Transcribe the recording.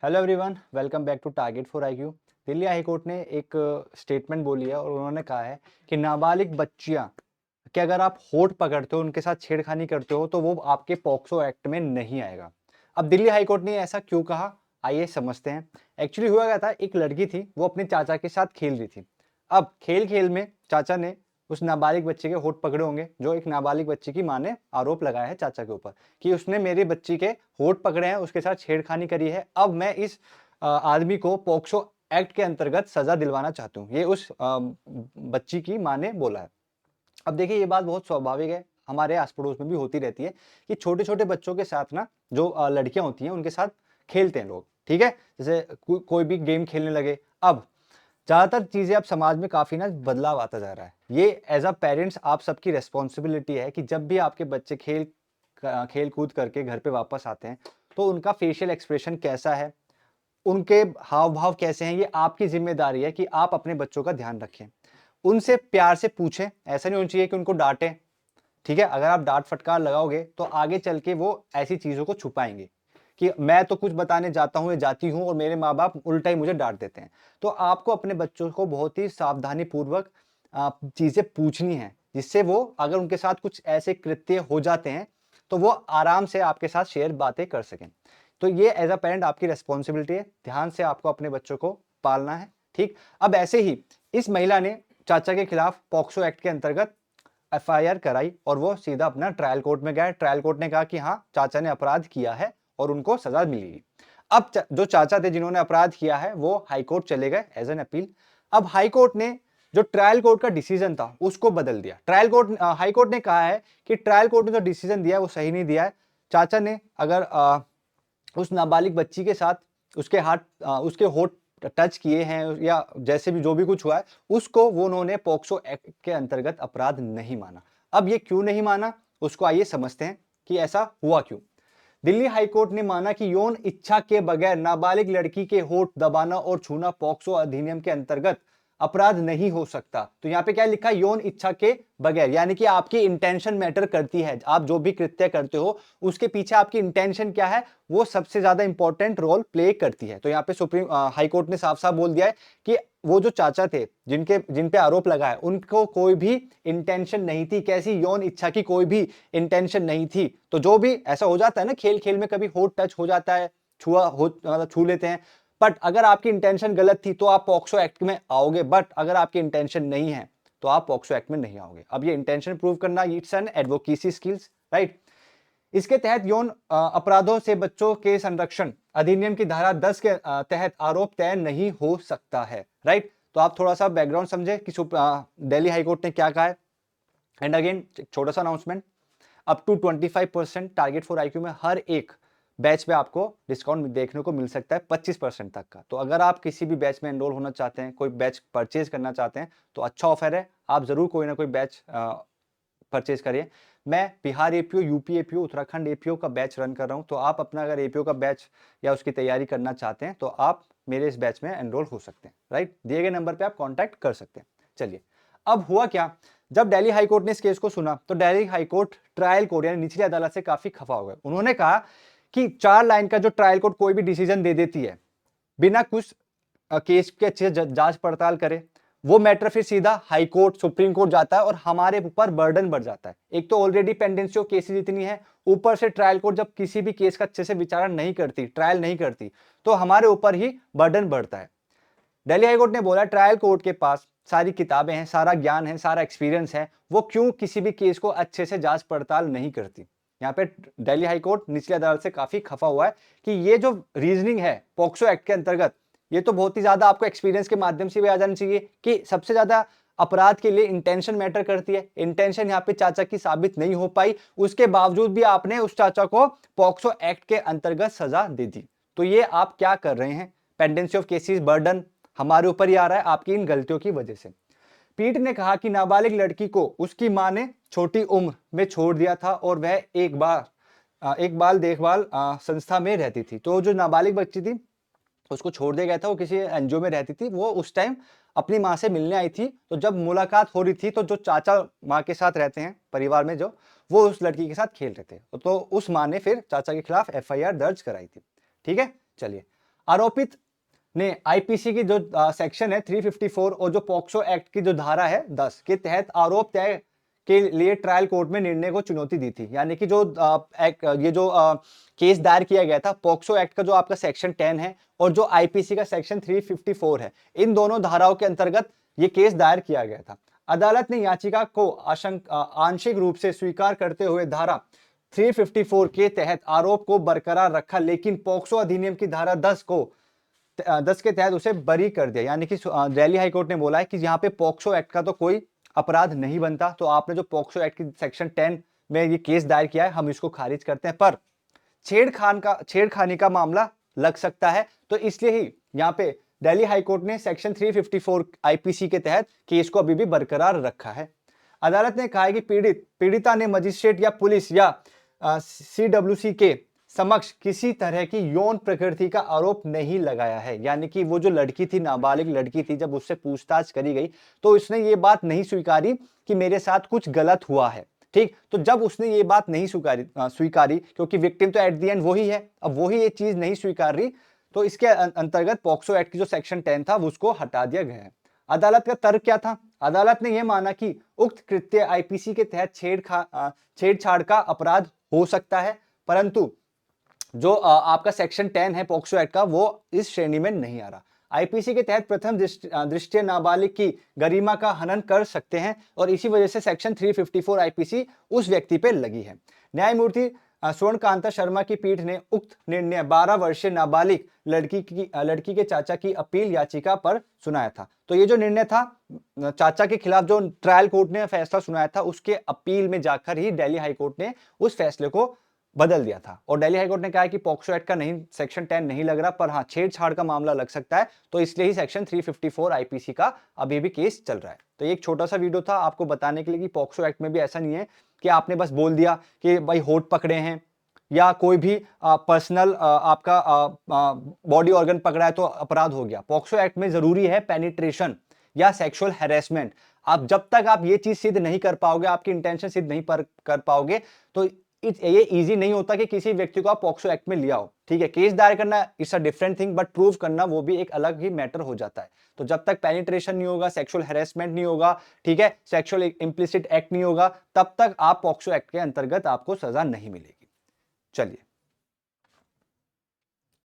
Hello everyone, welcome back to target for IQ. Delhi high court ने एक statement बोली है और उन्होंने कहा है कि नाबालिग बच्चियां कि अगर आप होठ पकड़ते हो, उनके साथ छेड़खानी करते हो तो वो आपके पॉक्सो एक्ट में नहीं आएगा। अब दिल्ली हाई कोर्ट ने ऐसा क्यों कहा, आइए समझते हैं। एक्चुअली हुआ क्या था, एक लड़की थी, वो अपने चाचा के साथ खेल रही थी। अब खेल खेल में चाचा ने उस नाबालिग बच्चे के होठ पकड़े होंगे, जो एक नाबालिग बच्ची की मां ने आरोप लगाया है चाचा के ऊपर कि उसने मेरी बच्ची के होठ पकड़े हैं, उसके साथ छेड़खानी करी है। अब मैं इस आदमी को पॉक्सो एक्ट के अंतर्गत सजा दिलवाना चाहती हूँ, ये उस बच्ची की मां ने बोला है। अब देखिए, ये बात बहुत स्वाभाविक है, हमारे आस पड़ोस में भी होती रहती है कि छोटे छोटे बच्चों के साथ ना, जो लड़कियां होती हैं उनके साथ खेलते हैं लोग। ठीक है, जैसे कोई भी गेम खेलने लगे। अब ज्यादातर चीजें अब समाज में काफी ना बदलाव आता जा रहा है। ये एज अ पेरेंट्स आप सबकी रेस्पॉन्सिबिलिटी है कि जब भी आपके बच्चे खेल कूद करके घर पे वापस आते हैं, तो उनका फेशियल एक्सप्रेशन कैसा है, उनके हाव भाव कैसे हैं, ये आपकी जिम्मेदारी है कि आप अपने बच्चों का ध्यान रखें। उनसे प्यार से पूछें, ऐसा नहीं होना चाहिए कि उनको डांटें। ठीक है, अगर आप डांट फटकार लगाओगे तो आगे चल के वो ऐसी चीजों को छुपाएंगे कि मैं तो कुछ बताने जाता हूं या जाती हूं और मेरे माँ बाप उल्टा ही मुझे डांट देते हैं। तो आपको अपने बच्चों को बहुत ही सावधानी पूर्वक चीजें पूछनी है, जिससे वो अगर उनके साथ कुछ ऐसे कृत्य हो जाते हैं तो वो आराम से आपके साथ शेयर बातें कर सकें। तो ये एज अ पेरेंट आपकी रेस्पॉन्सिबिलिटी है, ध्यान से आपको अपने बच्चों को पालना है। ठीक, अब ऐसे ही इस महिला ने चाचा के खिलाफ पॉक्सो एक्ट के अंतर्गत एफआईआर कराई और वो सीधा अपना ट्रायल कोर्ट में गए। ट्रायल कोर्ट ने कहा कि हाँ, चाचा ने अपराध किया है और उनको सजा मिलेगी। अब जो चाचा थे जिन्होंने अपराध किया है, वो हाई कोर्ट चले गए एज एन अपील। अब हाई कोर्ट ने जो ट्रायल कोर्ट का डिसीजन था उसको बदल दिया। हाई कोर्ट ने कहा है कि ट्रायल कोर्ट ने जो डिसीजन दिया है वो सही नहीं दिया है। चाचा ने अगर उस नाबालिग बच्ची के साथ उसके होठ टच किए हैं या जैसे भी जो भी कुछ हुआ है, उसको वो उन्होंने पॉक्सो एक्ट के अंतर्गत अपराध नहीं माना। अब ये क्यों नहीं माना, उसको आइए समझते हैं कि ऐसा हुआ क्यों। दिल्ली हाईकोर्ट ने माना कि यौन इच्छा के बगैर नाबालिग लड़की के होठ दबाना और छूना पॉक्सो अधिनियम के अंतर्गत अपराध नहीं हो सकता। तो यहाँ पे क्या लिखा है, यौन इच्छा के बगैर, यानी कि आपकी इंटेंशन मैटर करती है। आप जो भी कृत्य करते हो उसके पीछे आपकी इंटेंशन क्या है, वो सबसे ज्यादा इंपॉर्टेंट रोल प्ले करती है। तो यहाँ पे सुप्रीम हाई कोर्ट ने साफ साफ बोल दिया है कि वो जो चाचा थे जिन पे आरोप लगा है, उनको कोई भी इंटेंशन नहीं थी, कैसी यौन इच्छा की कोई भी इंटेंशन नहीं थी। तो जो भी ऐसा हो जाता है ना, खेल खेल में कभी होठ टच हो जाता है, मतलब छू लेते हैं, बट अगर आपकी इंटेंशन गलत थी तो आप पॉक्सो एक्ट में आओगे। बट अगर आपकी इंटेंशन नहीं है तो आप पॉक्सो एक्ट में नहीं आओगे। अब ये इंटेंशन प्रूव करना, it's an advocacy skills, right. इसके तहत यौन अपराधों से बच्चों के संरक्षण अधिनियम की धारा 10 के तहत आरोप तय नहीं हो सकता है, राइट। तो आप थोड़ा सा बैकग्राउंड समझे कि दिल्ली हाईकोर्ट ने क्या कहा है। एंड अगेन छोटा सा announcement, up to 25% target for IQ में हर एक बैच पे आपको डिस्काउंट देखने को मिल सकता है, 25% तक का। तो अगर आप किसी भी बैच में एनरोल होना चाहते हैं, कोई बैच परचेज करना चाहते हैं, तो अच्छा ऑफर है, आप जरूर कोई ना कोई बैच परचेज करिए। मैं Bihar APO, UP APO, Uttarakhand APO का बैच रन कर रहा हूं। तो आप अपना अगर एपीओ का बैच या उसकी तैयारी करना चाहते हैं तो आप मेरे इस बैच में एनरोल हो सकते हैं, राइट। दिए गए नंबर पे आप कांटेक्ट कर सकते हैं। चलिए, अब हुआ क्या, जब दिल्ली हाईकोर्ट ने इस केस को सुना तो दिल्ली हाईकोर्ट ट्रायल कोर्ट यानी निचली अदालत से काफी खफा हो गए। उन्होंने कहा कि 4 लाइन का जो ट्रायल कोर्ट कोई भी डिसीजन दे देती है बिना कुछ केस के अच्छे से जांच पड़ताल करे, वो मैटर फिर सीधा हाई कोर्ट, सुप्रीम कोर्ट जाता है और हमारे ऊपर बर्डन बढ़ जाता है। एक तो ऑलरेडी पेंडेंसी ऑफ केसेस इतनी है, ऊपर से ट्रायल कोर्ट जब किसी भी केस का अच्छे से विचारण नहीं करती, ट्रायल नहीं करती, तो हमारे ऊपर ही बर्डन बढ़ता है। दिल्ली हाईकोर्ट ने बोला ट्रायल कोर्ट के पास सारी किताबें हैं, सारा ज्ञान है, सारा एक्सपीरियंस है, वो क्यों किसी भी केस को अच्छे से जांच पड़ताल नहीं करती। यहाँ पे दिल्ली हाईकोर्ट निचली अदालत से काफी खफा हुआ है कि ये जो रीजनिंग है पॉक्सो एक्ट के अंतर्गत, ये तो बहुत ही ज्यादा आपको एक्सपीरियंस के माध्यम से भी आ जानी चाहिए कि सबसे ज्यादा अपराध के लिए इंटेंशन मैटर करती है। इंटेंशन यहाँ पे चाचा की साबित नहीं हो पाई, उसके बावजूद भी आपने उस चाचा को पॉक्सो एक्ट के अंतर्गत सजा दे दी। तो ये आप क्या कर रहे हैं, पेंडेंसी ऑफ केसेस, बर्डन हमारे ऊपर ही आ रहा है आपकी इन गलतियों की वजह से। पीठ ने कहा कि नाबालिग लड़की को उसकी मां ने छोटी उम्र में छोड़ दिया था और वह एक बाल देखभाल संस्था में रहती थी। तो जो नाबालिग बच्ची थी उसको छोड़ दिया गया था, वो किसी एनजीओ में रहती थी, वो उस टाइम अपनी माँ से मिलने आई थी। तो जब मुलाकात हो रही थी तो जो चाचा माँ के साथ रहते हैं परिवार में, जो वो उस लड़की के साथ खेल रहे थे, तो उस माँ ने फिर चाचा के खिलाफ एफआईआर दर्ज कराई थी। ठीक है, चलिए आरोपित ने आईपीसी की जो सेक्शन है 354 और जो पॉक्सो एक्ट की जो धारा है 10 के तहत आरोप तय के लिए ट्रायल कोर्ट में निर्णय को चुनौती दी थी। यानी कि जो ये जो केस दायर किया गया था पॉक्सो एक्ट का जो आपका सेक्शन 10 है और जो आईपीसी का सेक्शन 354 है, इन दोनों धाराओं के अंतर्गत ये केस दायर किया गया था। अदालत ने याचिका को आंशिक रूप से स्वीकार करते हुए धारा 354 के तहत आरोप को बरकरार रखा, लेकिन पॉक्सो अधिनियम की धारा 10 के तहत उसे बरी कर दिया। यानी कि दिल्ली हाईकोर्ट ने बोला है कि यहाँ पे पॉक्सो एक्ट का तो कोई अपराध नहीं बनता, तो आपने जो पॉक्सो एक्ट की सेक्शन 10 में ये केस दायर किया है हम इसको खारिज करते हैं, पर छेड़खानी का मामला लग सकता है, तो इसलिए ही यहाँ पे दिल्ली हाईकोर्ट ने सेक्शन 354 आईपीसी के तहत केस को अभी भी बरकरार रखा है। अदालत ने कहा है कि पीड़िता ने मजिस्ट्रेट या पुलिस या सीडब्ल्यूसी के समक्ष किसी तरह की यौन प्रकृति का आरोप नहीं लगाया है। यानी कि वो जो लड़की थी, नाबालिग लड़की थी, जब उससे पूछताछ करी गई तो उसने ये बात नहीं स्वीकारी कि मेरे साथ कुछ गलत हुआ है। ठीक, तो जब उसने ये बात नहीं स्वीकारी क्योंकि विक्टिम तो एट द एंड वही है, अब वही ये चीज नहीं स्वीकार रही, तो इसके अंतर्गत पॉक्सो एक्ट की जो सेक्शन 10 था उसको हटा दिया गया है। अदालत का तर्क क्या था? अदालत ने यह माना कि उक्त कृत्य आईपीसी के तहत छेड़छाड़ का अपराध हो सकता है, परंतु जो आपका सेक्शन 10 है पॉक्सो एक्ट का वो इस श्रेणी में नहीं आ रहा। आईपीसी के तहत प्रथम दृष्टया नाबालिग की गरिमा का हनन कर सकते हैं और इसी वजह से सेक्शन 354 आईपीसी उस व्यक्ति पे लगी है। न्यायमूर्ति स्वर्णकांता शर्मा की पीठ ने उक्त निर्णय 12 वर्षीय नाबालिग लड़की के चाचा की अपील याचिका पर सुनाया था। तो ये जो निर्णय था चाचा के खिलाफ जो ट्रायल कोर्ट ने फैसला सुनाया था उसके अपील में जाकर ही दिल्ली हाईकोर्ट ने उस फैसले को बदल दिया था और दिल्ली हाईकोर्ट ने कहा कि पॉक्सो एक्ट का नहीं सेक्शन 10 नहीं लग रहा, पर हाँ छेड़छाड़ का मामला लग सकता है, तो इसलिए ही सेक्शन 354 आईपीसी का अभी भी केस चल रहा है। तो ये एक छोटा सा वीडियो था आपको बताने के लिए कि पॉक्सो एक्ट में भी ऐसा नहीं है कि आपने बस बोल दिया कि भाई होठ पकड़े हैं या कोई भी पर्सनल आपका बॉडी ऑर्गन पकड़ा है तो अपराध हो गया। पॉक्सो एक्ट में जरूरी है पेनिट्रेशन या सेक्सुअल हैरेसमेंट। आप जब तक आप ये चीज सिद्ध नहीं कर पाओगे, आपकी इंटेंशन सिद्ध नहीं कर पाओगे, तो ये इजी नहीं होता कि किसी व्यक्ति को आप पॉक्सो एक्ट में लिया हो। ठीक है, केस दायर करना it's a different thing, but prove करना वो भी एक अलग ही मैटर हो जाता है। तो जब तक पेनिट्रेशन नहीं होगा, सेक्सुअल हैरेसमेंट नहीं होगा, ठीक है, सेक्सुअल इंप्लिसिट एक्ट नहीं होगा, तब तक आप पॉक्सो एक्ट के अंतर्गत आपको सजा नहीं मिलेगी। चलिए।